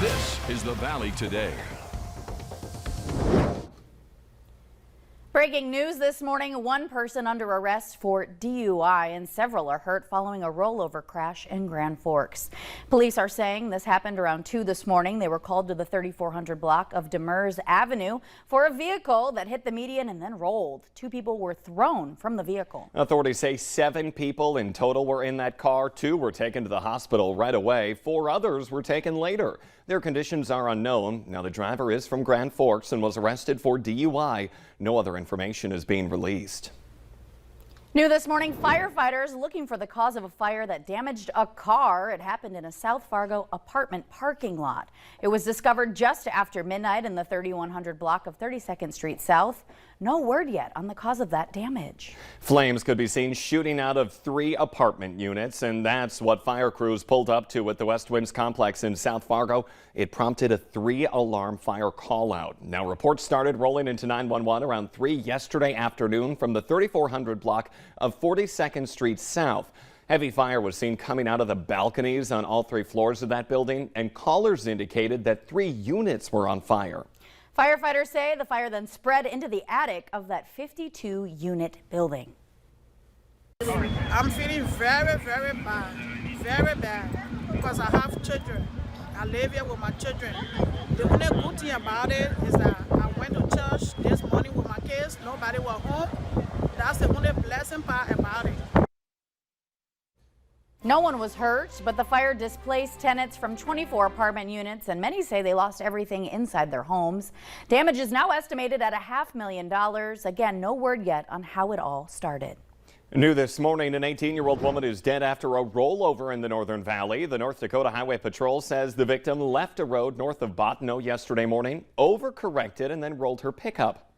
This is the Valley Today. Breaking news this morning, one person under arrest for DUI and several are hurt following a rollover crash in Grand Forks. Police are saying this happened around 2 this morning. They were called to the 3400 block of Demers Avenue for a vehicle that hit the median and then rolled. 2 people were thrown from the vehicle. Authorities say 7 people in total were in that car. 2 were taken to the hospital right away. 4 others were taken later. Their conditions are unknown. Now, the driver is from Grand Forks and was arrested for DUI. No other information is being released. New this morning, firefighters looking for the cause of a fire that damaged a car. It happened in a South Fargo apartment parking lot. It was discovered just after midnight in the 3100 block of 32nd Street South. No word yet on the cause of that damage. Flames could be seen shooting out of 3 apartment units, and that's what fire crews pulled up to at the West Winds complex in South Fargo. It prompted a 3-alarm fire call out. Now, reports started rolling into 911 around 3 yesterday afternoon from the 3400 block of 42nd Street South. Heavy fire was seen coming out of the balconies on all 3 floors of that building, and callers indicated that 3 units were on fire. Firefighters say the fire then spread into the attic of that 52-unit building. I'm feeling very bad because I have children. I live here with my children. The only good thing about it is that I went to church this morning with my kids. Nobody was home. That's the only blessing part about it. No one was hurt, but the fire displaced tenants from 24 apartment units, and many say they lost everything inside their homes. Damage is now estimated at $500,000. Again, no word yet on how it all started. New this morning, an 18-year-old woman is dead after a rollover in the Northern Valley. The North Dakota Highway Patrol says the victim left a road north of Bottineau yesterday morning, overcorrected, and then rolled her pickup.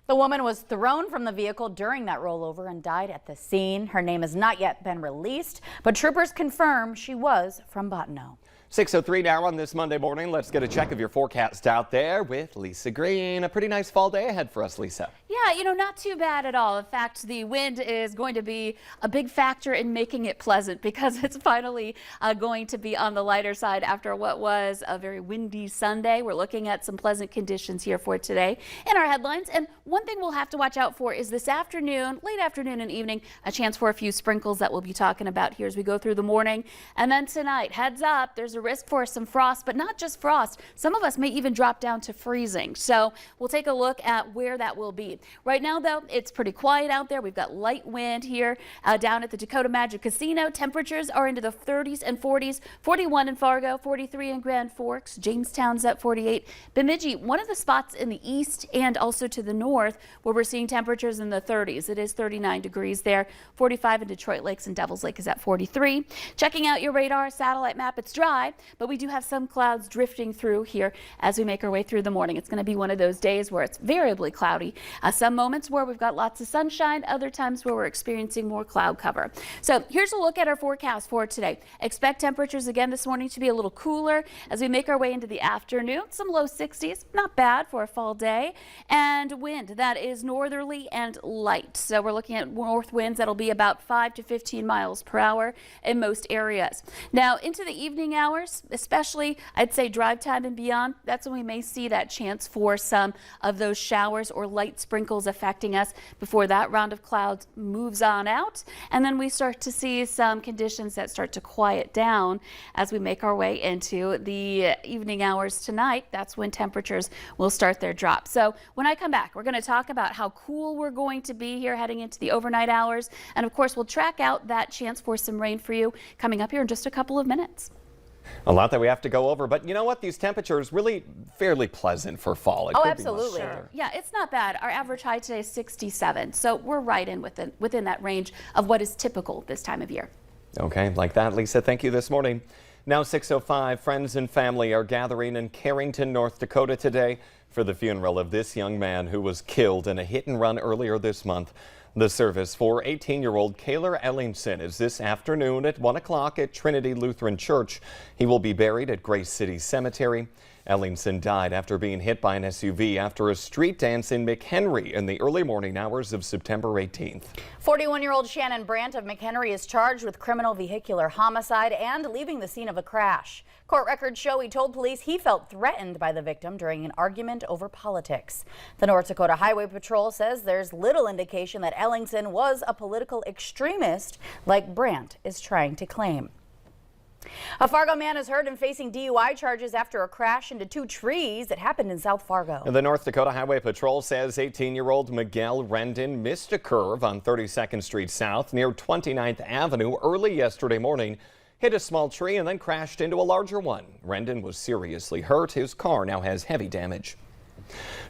The woman was thrown from the vehicle during that rollover and died at the scene. Her name has not yet been released, but troopers confirm she was from Bottineau. 6:03 now on this Monday morning. Let's get a check of your forecast out there with Lisa Green. A pretty nice fall day ahead for us, Lisa. Yeah, not too bad at all. In fact, the wind is going to be a big factor in making it pleasant because it's finally going to be on the lighter side after what was a very windy Sunday. We're looking at some pleasant conditions here for today in our headlines. And one thing we'll have to watch out for is this afternoon, late afternoon and evening, a chance for a few sprinkles that we'll be talking about here as we go through the morning. And then tonight, heads up, there's a risk for some frost, but not just frost. Some of us may even drop down to freezing. So we'll take a look at where that will be. Right now, though, it's pretty quiet out there. We've got light wind here down at the Dakota Magic Casino. Temperatures are into the 30s and 40s. 41 in Fargo, 43 in Grand Forks. Jamestown's at 48. Bemidji, one of the spots in the east and also to the north where we're seeing temperatures in the 30s. It is 39 degrees there. 45 in Detroit Lakes, and Devils Lake is at 43. Checking out your radar satellite map, it's dry, but we do have some clouds drifting through here as we make our way through the morning. It's going to be one of those days where it's variably cloudy. Some moments where we've got lots of sunshine, other times where we're experiencing more cloud cover. So here's a look at our forecast for today. Expect temperatures again this morning to be a little cooler as we make our way into the afternoon. Some low 60s, not bad for a fall day. And wind that is northerly and light. So we're looking at north winds that'll be about 5 to 15 miles per hour in most areas. Now into the evening hours, especially I'd say drive time and beyond, that's when we may see that chance for some of those showers or light sprinkles affecting us before that round of clouds moves on out. And then we start to see some conditions that start to quiet down as we make our way into the evening hours tonight. That's when temperatures will start their drop. So when I come back, we're going to talk about how cool we're going to be here heading into the overnight hours. And of course, we'll track out that chance for some rain for you coming up here in just a couple of minutes. A lot that we have to go over, but you know what? These temperatures really fairly pleasant for fall. Oh, absolutely. Yeah, it's not bad. Our average high today is 67, so we're right in within that range of what is typical this time of year. Okay, like that, Lisa. Thank you this morning. Now 6:05, friends and family are gathering in Carrington, North Dakota today for the funeral of this young man who was killed in a hit and run earlier this month. The service for 18-year-old Kaylor Ellingson is this afternoon at 1 o'clock at Trinity Lutheran Church. He will be buried at Grace City Cemetery. Ellingson died after being hit by an SUV after a street dance in Mchenry in the early morning hours of September 18th. 41-year-old Shannon Brandt of Mchenry is charged with criminal vehicular homicide and leaving the scene of a crash. Court records show he told police he felt threatened by the victim during an argument over politics. The North Dakota Highway Patrol says there's little indication that Ellingson was a political extremist like Brandt is trying to claim. A Fargo man is heard and facing DUI charges after a crash into two trees that happened in South Fargo. The North Dakota Highway Patrol says 18-year-old Miguel Rendon missed a curve on 32nd Street South near 29th Avenue early yesterday morning, hit a small tree and then crashed into a larger one. Rendon was seriously hurt. His car now has heavy damage.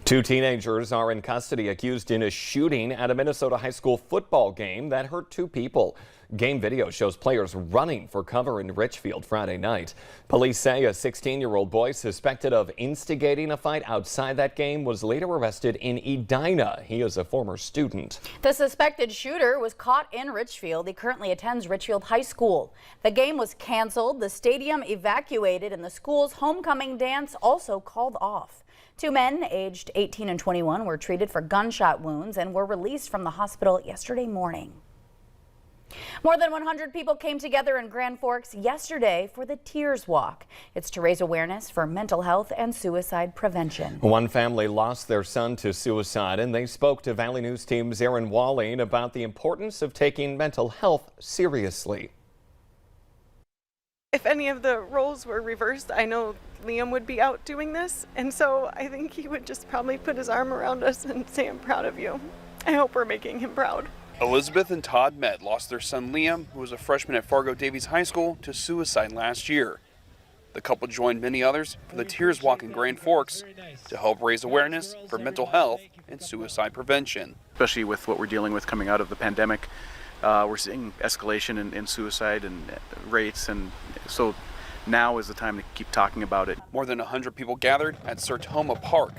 Two teenagers are in custody accused in a shooting at a Minnesota high school football game that hurt two people. Game video shows players running for cover in Richfield Friday night. Police say a 16-year-old boy suspected of instigating a fight outside that game was later arrested in Edina. He is a former student. The suspected shooter was caught in Richfield. He currently attends Richfield High School. The game was canceled, the stadium evacuated, and the school's homecoming dance also called off. Two men aged 18 and 21 were treated for gunshot wounds and were released from the hospital yesterday morning. More than 100 people came together in Grand Forks yesterday for the Tears Walk. It's to raise awareness for mental health and suicide prevention. One family lost their son to suicide, and they spoke to Valley News Team's Aaron Walling about the importance of taking mental health seriously. If any of the roles were reversed, I know Liam would be out doing this, and so I think he would just probably put his arm around us and say, "I'm proud of you." I hope we're making him proud. Elizabeth and Todd Met lost their son Liam, who was a freshman at Fargo Davies High School, to suicide last year. The couple joined many others for the Tears Walk in Grand Forks to help raise awareness for mental health and suicide prevention. Especially with what we're dealing with coming out of the pandemic, we're seeing escalation in suicide and rates, and so now is the time to keep talking about it. More than 100 people gathered at Sertoma Park,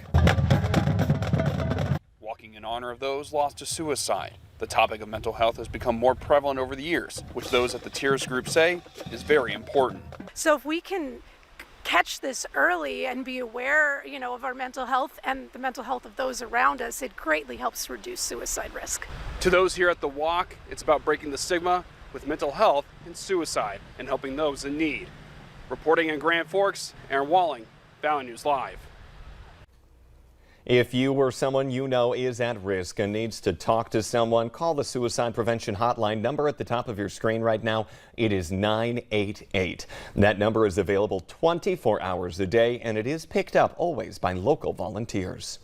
walking in honor of those lost to suicide. The topic of mental health has become more prevalent over the years, which those at the Tears group say is very important. So if we can catch this early and be aware, of our mental health and the mental health of those around us, it greatly helps reduce suicide risk. To those here at the walk, it's about breaking the stigma with mental health and suicide and helping those in need. Reporting in Grand Forks, Aaron Walling, Valley News Live. If you or someone you know is at risk and needs to talk to someone, call the Suicide Prevention Hotline number at the top of your screen right now. It is 988. That number is available 24 hours a day, and it is picked up always by local volunteers.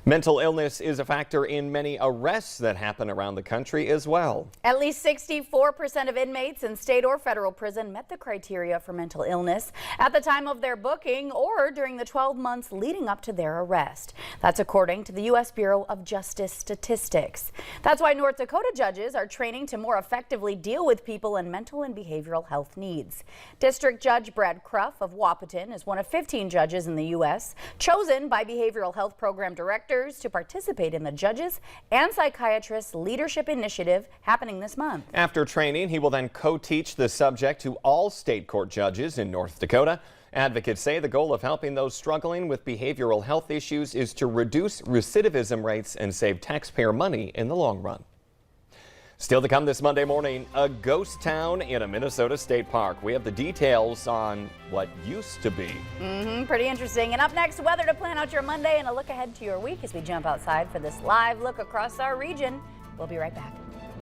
Mental illness is a factor in many arrests that happen around the country as well. At least 64% of inmates in state or federal prison met the criteria for mental illness at the time of their booking or during the 12 months leading up to their arrest. That's according to the U.S. Bureau of Justice statistics. That's why North Dakota judges are training to more effectively deal with people in mental and behavioral health needs. District Judge Brad Cruff of Wahpeton is one of 15 judges in the U.S. chosen by behavioral health program directors to participate in the Judges and Psychiatrists Leadership Initiative happening this month. After training, he will then co-teach the subject to all state court judges in North Dakota. Advocates say the goal of helping those struggling with behavioral health issues is to reduce recidivism rates and save taxpayer money in the long run. Still to come this Monday morning, a ghost town in a Minnesota state park. We have the details on what used to be. Pretty interesting. And up next, weather to plan out your Monday and a look ahead to your week as we jump outside for this live look across our region. We'll be right back.